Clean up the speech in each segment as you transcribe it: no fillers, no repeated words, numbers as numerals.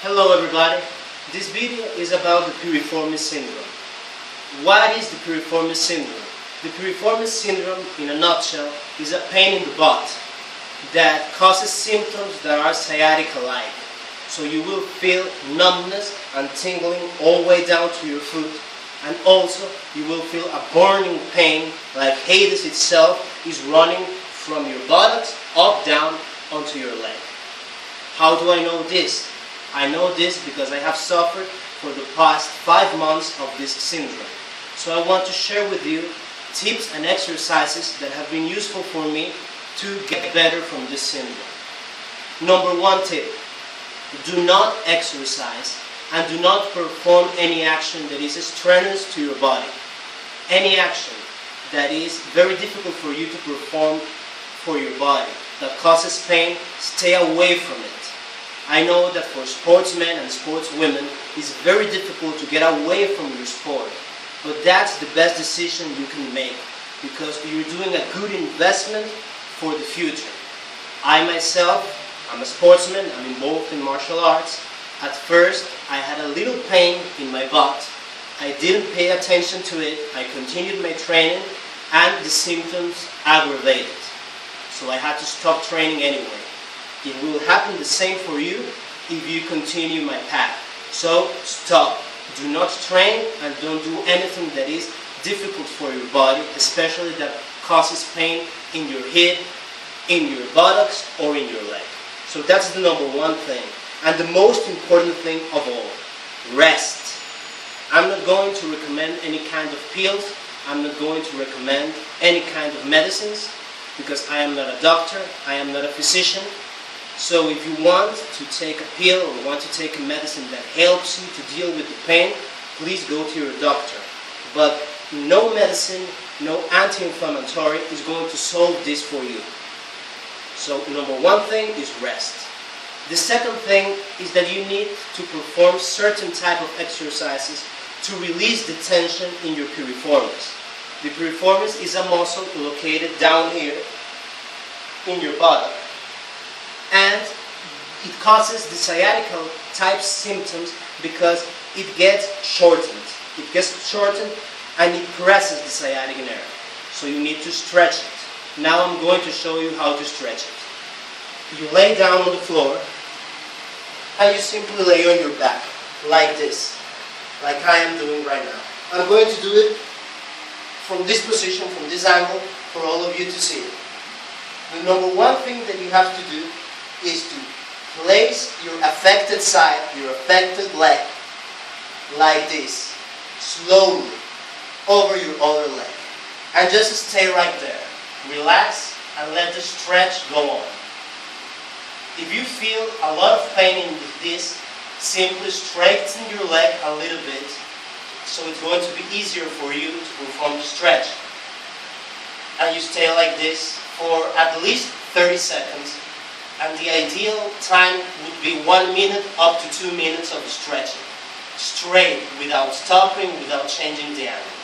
Hello everybody, this video is about the Piriformis syndrome. What is the Piriformis syndrome? The Piriformis syndrome, in a nutshell, is a pain in the butt that causes symptoms that are sciatica-like. So you will feel numbness and tingling all the way down to your foot, and also you will feel a burning pain like Hades itself is running from your buttocks up down onto your leg. How do I know this? I know this because I have suffered for the past 5 months of this syndrome. So I want to share with you tips and exercises that have been useful for me to get better from this syndrome. Number 1 tip, do not exercise and do not perform any action that is strenuous to your body. Any action that is very difficult for you to perform for your body, that causes pain, stay away from it. I know that for sportsmen and sportswomen, it's very difficult to get away from your sport. But that's the best decision you can make because you're doing a good investment for the future. I myself, I'm a sportsman, I'm involved in martial arts. At first, I had a little pain in my butt. I didn't pay attention to it. I continued my training and the symptoms aggravated. So I had to stop training anyway. It will happen the same for you if you continue my path. So stop. Do not train and don't do anything that is difficult for your body, especially that causes pain in your head, in your buttocks, or in your leg. So that's the number 1 thing. And the most important thing of all, rest. I'm not going to recommend any kind of pills. I'm not going to recommend any kind of medicines because I am not a doctor, I am not a physician. So if you want to take a pill or want to take a medicine that helps you to deal with the pain, please go to your doctor. But no medicine, no anti-inflammatory is going to solve this for you. So number 1 thing is rest. The second thing is that you need to perform certain type of exercises to release the tension in your piriformis. The piriformis is a muscle located down here in your buttock. And it causes the sciatica type symptoms because it gets shortened. It gets shortened and it presses the sciatic nerve. So you need to stretch it. Now I'm going to show you how to stretch it. You lay down on the floor and you simply lay on your back like this, like I am doing right now. I'm going to do it from this position, from this angle, for all of you to see it. The number 1 thing that you have to do is to place your affected side, your affected leg, like this, slowly, over your other leg. And just stay right there. Relax and let the stretch go on. If you feel a lot of pain in this, simply straighten your leg a little bit, so it's going to be easier for you to perform the stretch. And you stay like this for at least 30 seconds. And the ideal time would be 1 minute up to 2 minutes of stretching. Straight, without stopping, without changing the angle.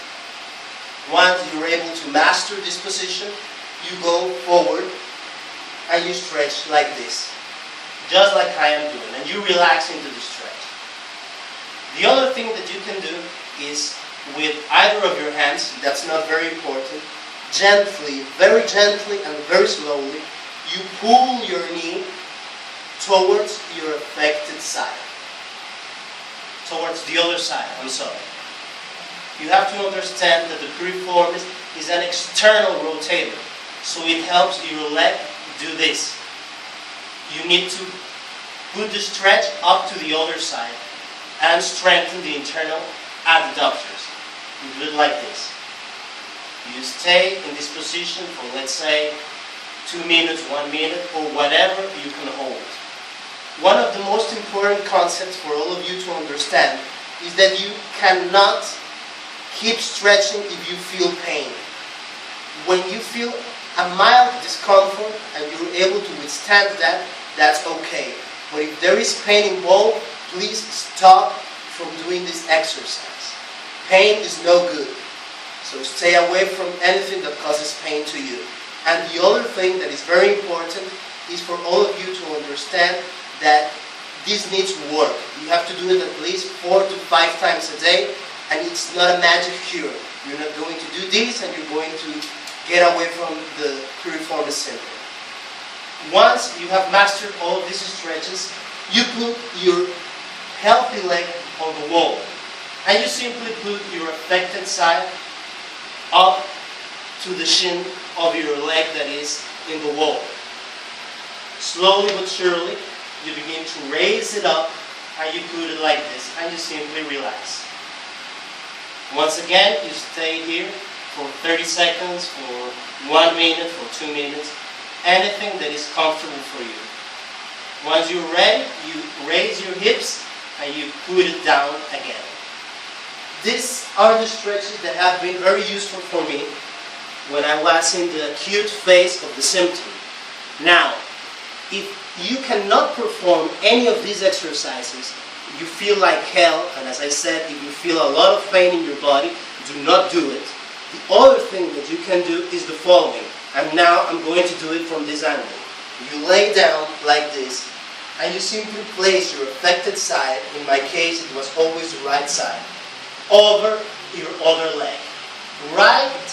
Once you're able to master this position, you go forward and you stretch like this. Just like I am doing. And you relax into the stretch. The other thing that you can do is with either of your hands, that's not very important, gently, very gently and very slowly, you pull your knee towards your affected side. Towards the other side, I'm sorry. You have to understand that the piriformis is an external rotator. So it helps your leg do this. You need to put the stretch up to the other side and strengthen the internal adductors. You do it like this. You stay in this position for, let's say, 2 minutes, 1 minute, or whatever you can hold. One of the most important concepts for all of you to understand is that you cannot keep stretching if you feel pain. When you feel a mild discomfort and you're able to withstand that, that's okay. But if there is pain involved, please stop from doing this exercise. Pain is no good. So stay away from anything that causes pain to you. And the other thing that is very important is for all of you to understand that this needs work. You have to do it at least 4 to 5 times a day, and it's not a magic cure. You're not going to do this and you're going to get away from the Piriformis syndrome. Once you have mastered all of these stretches, you put your healthy leg on the wall, and you simply put your affected side up to the shin of your leg that is in the wall. Slowly but surely, you begin to raise it up, and you put it like this, and you simply relax. Once again, you stay here for 30 seconds, for 1 minute, for 2 minutes, anything that is comfortable for you. Once you're ready, you raise your hips and you put it down again. These are the stretches that have been very useful for me when I was in the acute phase of the symptom. Now, if you cannot perform any of these exercises, you feel like hell, and as I said, if you feel a lot of pain in your body, do not do it. The other thing that you can do is the following, and now I'm going to do it from this angle. You lay down like this, and you simply place your affected side, in my case it was always the right side, over your other leg, right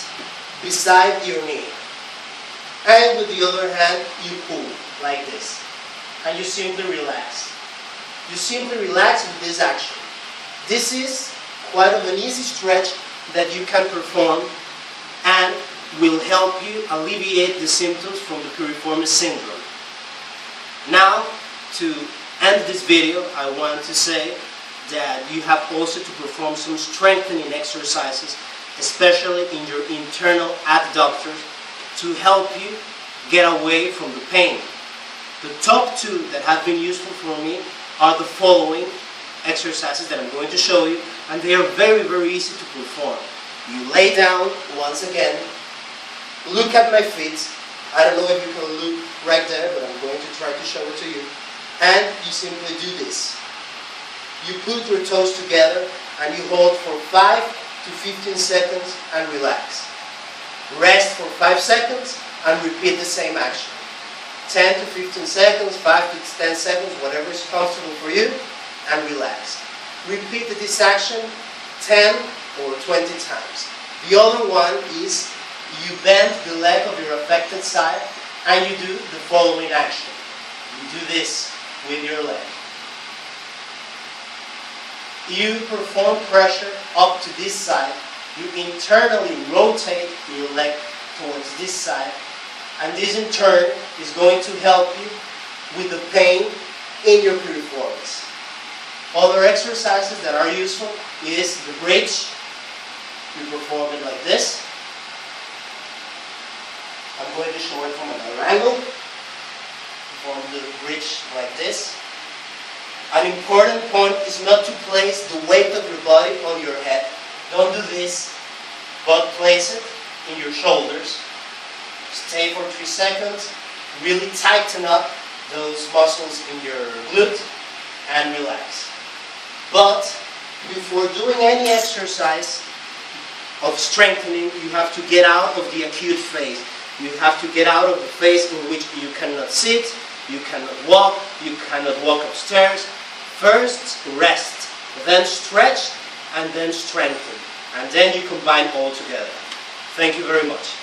beside your knee. And with the other hand, you pull like this, and you simply relax. You simply relax with this action. This is quite of an easy stretch that you can perform and will help you alleviate the symptoms from the Piriformis syndrome. Now, to end this video, I want to say that you have also to perform some strengthening exercises, especially in your internal adductors, to help you get away from the pain. The top 2 that have been useful for me are the following exercises that I'm going to show you, and they are very, very easy to perform. You lay down once again, look at my feet. I don't know if you can look right there, but I'm going to try to show it to you. And you simply do this. You put your toes together and you hold for 5 to 15 seconds and relax. Rest for 5 seconds and repeat the same action. 10 to 15 seconds, 5 to 10 seconds, whatever is comfortable for you, and relax. Repeat this action 10 or 20 times. The other one is you bend the leg of your affected side and you do the following action. You do this with your leg. You perform pressure up to this side. You internally rotate your leg towards this side, and this in turn is going to help you with the pain in your piriformis. Other exercises that are useful is the bridge. You perform it like this. I'm going to show it from another angle. Perform the bridge like this. An important point is not to place the weight of your body on your head. Don't do this, but place it in your shoulders. Stay for 3 seconds. Really tighten up those muscles in your glute and relax. But before doing any exercise of strengthening, you have to get out of the acute phase. You have to get out of the phase in which you cannot sit, you cannot walk upstairs. First, rest, then stretch, and then strengthen. And then you combine all together. Thank you very much.